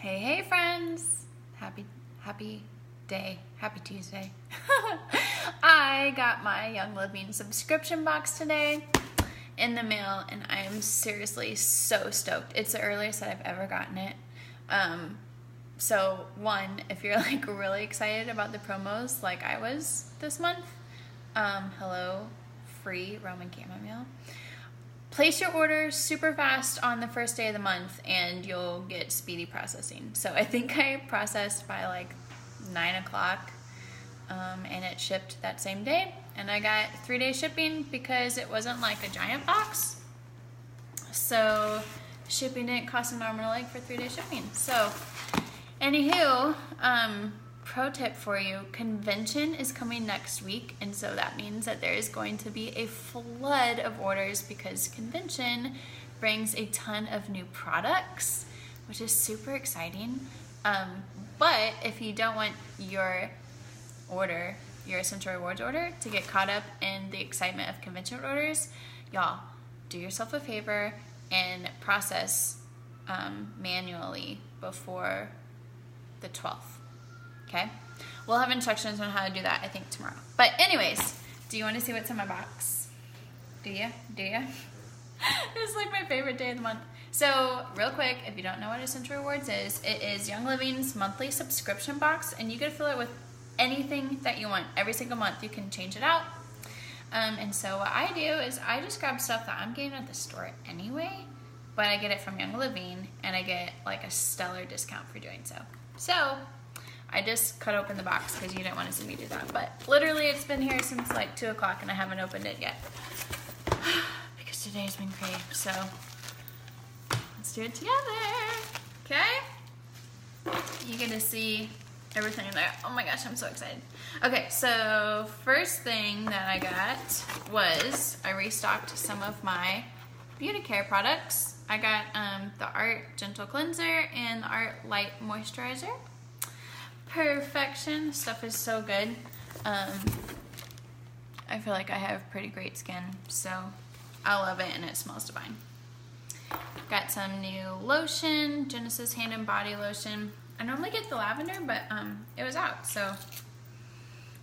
Hey friends, happy day, happy Tuesday. I got my Young Living subscription box today in the mail and I am seriously so stoked. It's the earliest that I've ever gotten it. So one, if you're like really excited about the promos like I was this month, hello, free Roman chamomile. Place your order super fast on the first day of the month and you'll get speedy processing. So I think I processed by like 9 o'clock and it shipped that same day. And I got 3-day shipping because it wasn't like a giant box. So shipping didn't cost an arm and a leg for 3-day shipping. So anywho, pro tip for you, convention is coming next week, and so that means that there is going to be a flood of orders because convention brings a ton of new products, which is super exciting. But if you don't want your Essential Rewards order to get caught up in the excitement of convention orders, y'all, do yourself a favor and process manually before the 12th. Okay, we'll have instructions on how to do that, I think, tomorrow. But anyways, do you want to see what's in my box? Do you? It's like my favorite day of the month. So real quick, if you don't know what Essential Rewards is, it is Young Living's monthly subscription box, and you can fill it with anything that you want. Every single month you can change it out. And so what I do is I just grab stuff that I'm getting at the store anyway, but I get it from Young Living, and I get like a stellar discount for doing so. So I just cut open the box because you didn't want to see me do that. But literally it's been here since like 2 o'clock and I haven't opened it yet. Because today's been great. So let's do it together. Okay? You get to see everything in there. Oh my gosh, I'm so excited. Okay, so first thing that I got was I restocked some of my beauty care products. I got the Art Gentle Cleanser and the Art Light Moisturizer. Perfection. Stuff is so good. I feel like I have pretty great skin, so I love it and it smells divine. Got some new lotion, Genesis Hand and Body Lotion. I normally get the lavender, but it was out, so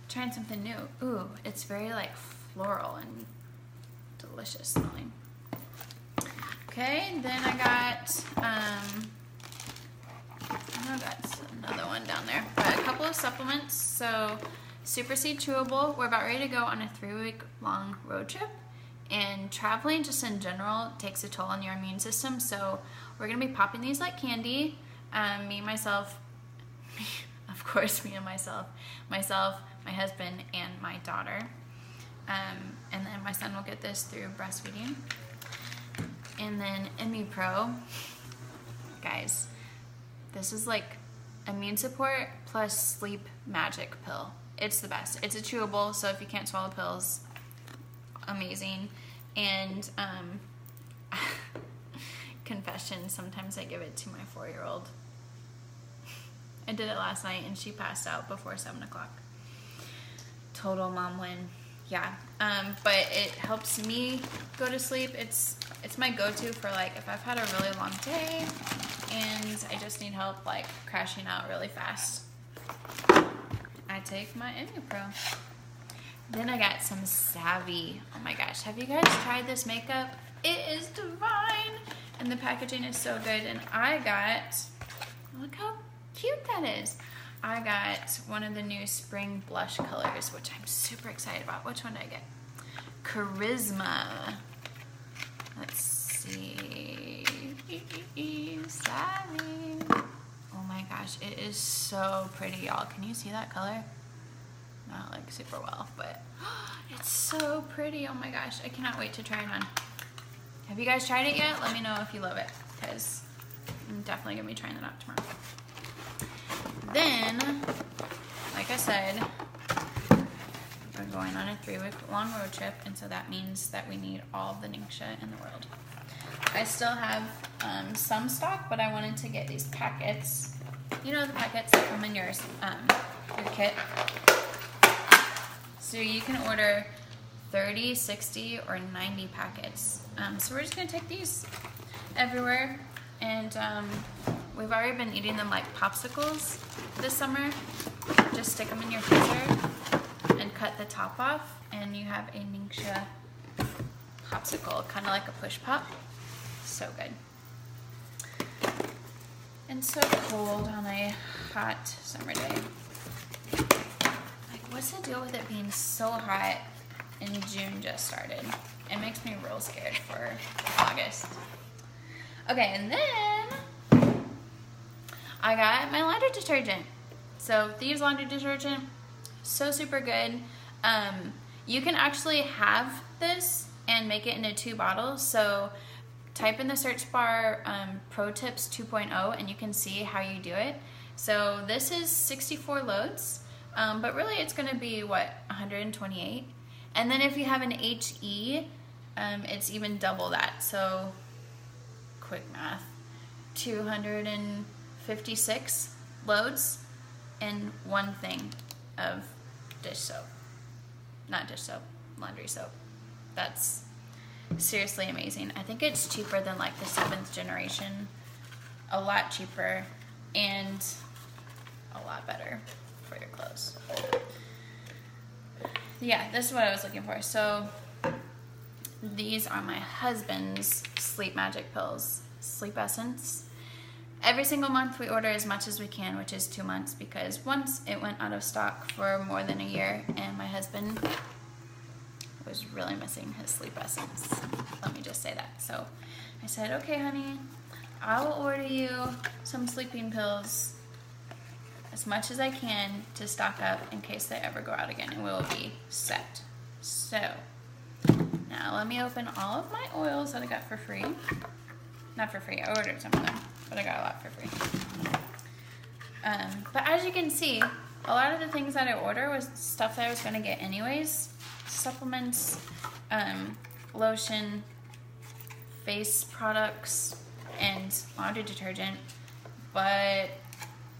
trying something new. Ooh, it's very like floral and delicious smelling. Okay, then I got that's another one down there, but a couple of supplements. So Super Seed Chewable, we're about ready to go on a 3-week long road trip, and traveling just in general takes a toll on your immune system, so we're gonna be popping these like candy. Me and myself, my husband, and my daughter, and then my son will get this through breastfeeding. And then ImmuPro, guys, this is like immune support plus sleep magic pill. It's the best. It's a chewable, so if you can't swallow pills, amazing. And confession, sometimes I give it to my 4-year-old. I did it last night and she passed out before 7 o'clock. Total mom win. Yeah, but it helps me go to sleep. It's my go-to for like if I've had a really long day and I just need help like crashing out really fast. I take my ImmuPro. Then I got some Savvy. Oh my gosh, have you guys tried this makeup? It is divine, and the packaging is so good. And I got, look how cute that is. I got one of the new spring blush colors, which I'm super excited about. Which one did I get? Charisma. Let's see. Savvy. Oh my gosh, it is so pretty, y'all. Can you see that color? Not like super well, but it's so pretty. Oh my gosh, I cannot wait to try it on. Have you guys tried it yet? Let me know if you love it, because I'm definitely gonna be trying that out tomorrow. Then, like I said, we're going on a 3-week long road trip, and so that means that we need all the Ningxia in the world. I still have some stock, but I wanted to get these packets. You know, the packets that come in your kit. So you can order 30, 60, or 90 packets. So we're just gonna take these everywhere and we've already been eating them like popsicles this summer. Just stick them in your freezer and cut the top off, and you have a Ningxia popsicle, kind of like a push pop. So good. And so cold on a hot summer day. Like, what's the deal with it being so hot and June just started? It makes me real scared for August. Okay, and then I got my laundry detergent. So Thieves laundry detergent, so super good. You can actually have this and make it into 2 bottles. So type in the search bar Pro Tips 2.0 and you can see how you do it. So this is 64 loads, but really it's gonna be what, 128? And then if you have an HE, it's even double that. So quick math, 256 loads in one thing of dish soap. Not dish soap, laundry soap. That's seriously amazing. I think it's cheaper than like the 7th generation, a lot cheaper and a lot better for your clothes. Yeah, this is what I was looking for. So these are my husband's Sleep Magic pills, Sleep Essence. Every single month we order as much as we can, which is 2 months, because once it went out of stock for more than a year and my husband was really missing his Sleep Essence. Let me just say that. So I said, okay, honey, I will order you some sleeping pills as much as I can to stock up in case they ever go out again, and we will be set. So now let me open all of my oils that I got for free. Not for free, I ordered some of them, but I got a lot for free. But as you can see, a lot of the things that I order was stuff that I was gonna get anyways. Supplements, lotion, face products, and laundry detergent. But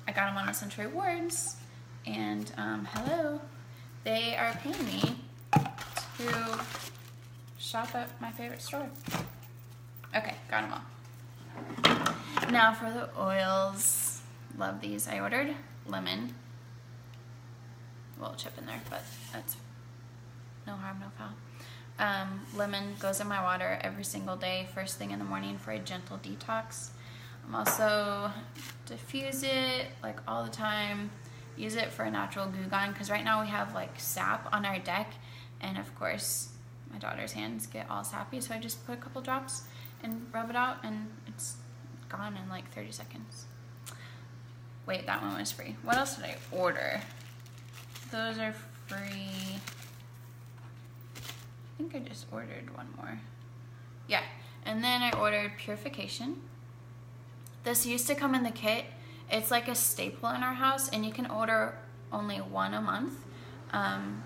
I got them on Essential Rewards, and hello, they are paying me to shop at my favorite store. Okay, got them all. Now for the oils, love these. I ordered lemon, a little chip in there, but that's no harm, no foul. Lemon goes in my water every single day, first thing in the morning for a gentle detox. I'm also diffuse it like all the time. Use it for a natural goo gone, because right now we have like sap on our deck, and of course my daughter's hands get all sappy, so I just put a couple drops and rub it out and it's gone in like 30 seconds. Wait, that one was free. What else did I order? Those are free. I think I just ordered one more. Yeah, and then I ordered Purification. This used to come in the kit. It's like a staple in our house, and you can order only one a month.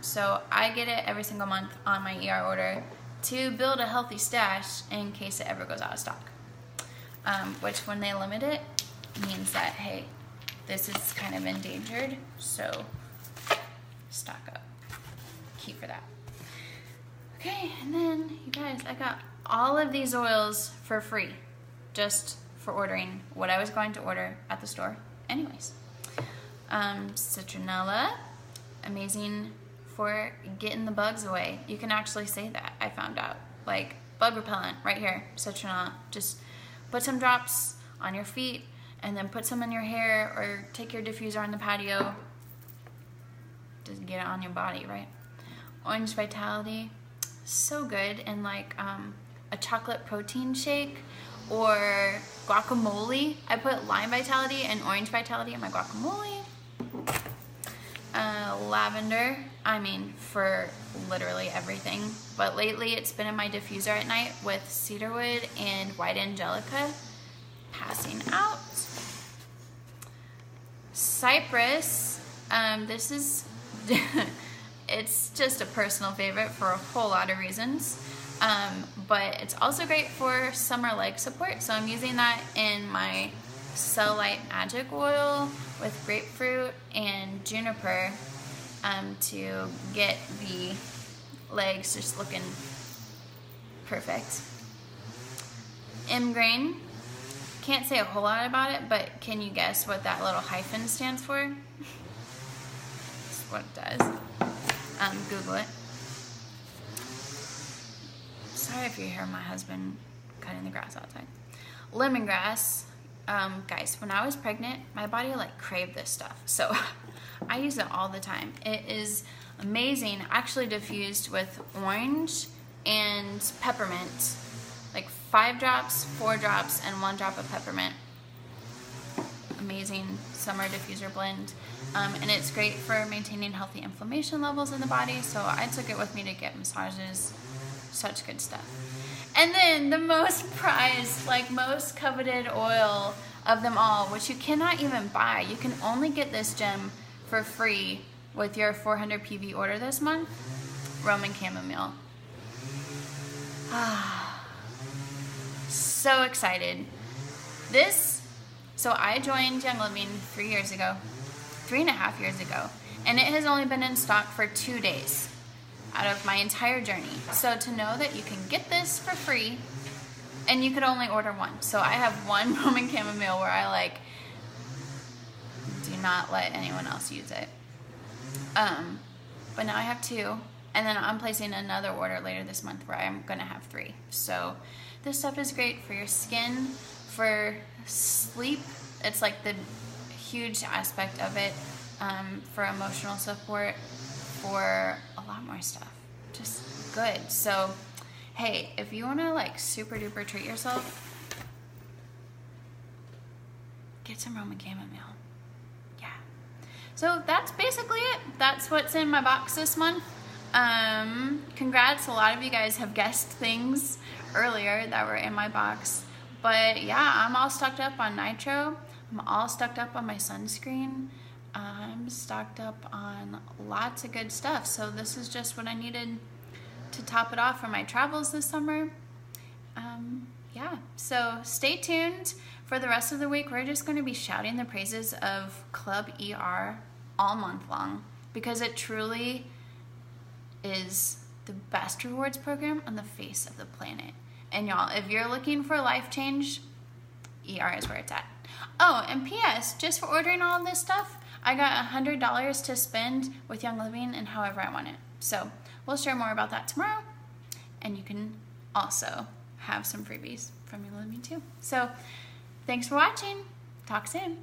So I get it every single month on my ER order to build a healthy stash in case it ever goes out of stock. Which when they limit it, means that, hey, this is kind of endangered, so stock up. Key for that. Okay, and then you guys, I got all of these oils for free, just for ordering what I was going to order at the store anyways. Citronella, amazing for getting the bugs away. You can actually say that, I found out. Like, bug repellent, right here, citronella. Just put some drops on your feet, and then put some in your hair, or take your diffuser on the patio. Just get it on your body, right? Orange Vitality, so good in like a chocolate protein shake or guacamole. I put Lime Vitality and Orange Vitality in my guacamole. Lavender, I mean, for literally everything. But lately it's been in my diffuser at night with cedarwood and white angelica. Passing out. Cypress, this is, it's just a personal favorite for a whole lot of reasons. But it's also great for summer leg support. So I'm using that in my Cellulite Magic Oil with grapefruit and juniper to get the legs just looking perfect. M-Grain, can't say a whole lot about it, but can you guess what that little hyphen stands for? That's what it does. Google it. Sorry if you hear my husband cutting the grass outside. Lemongrass. Guys, when I was pregnant, my body like craved this stuff. So I use it all the time. It is amazing. Actually diffused with orange and peppermint. Like 5 drops, 4 drops, and 1 drop of peppermint. Amazing summer diffuser blend. And it's great for maintaining healthy inflammation levels in the body. So I took it with me to get massages. Such good stuff. And then the most prized, like most coveted oil of them all, which you cannot even buy. You can only get this gem for free with your 400 PV order this month. Roman chamomile. So excited. So I joined Young Living 3 years ago, 3.5 years ago, and it has only been in stock for 2 days out of my entire journey. So to know that you can get this for free, and you could only order one. So I have one Roman chamomile where I like do not let anyone else use it. But now I have 2, and then I'm placing another order later this month where I'm gonna have 3. So this stuff is great for your skin, for sleep. It's like the huge aspect of it, for emotional support, for a lot more stuff. Just good. So hey, if you want to like super duper treat yourself, get some Roman chamomile. Yeah. So that's basically it. That's what's in my box this month. Congrats. A lot of you guys have guessed things earlier that were in my box. But yeah, I'm all stocked up on nitro. I'm all stocked up on my sunscreen. I'm stocked up on lots of good stuff. So this is just what I needed to top it off for my travels this summer. Yeah, so stay tuned for the rest of the week. We're just going to be shouting the praises of Club ER all month long, because it truly is the best rewards program on the face of the planet. And y'all, if you're looking for life change, ER is where it's at. Oh, and P.S., just for ordering all of this stuff, I got $100 to spend with Young Living and however I want it. So we'll share more about that tomorrow. And you can also have some freebies from Young Living too. So thanks for watching. Talk soon.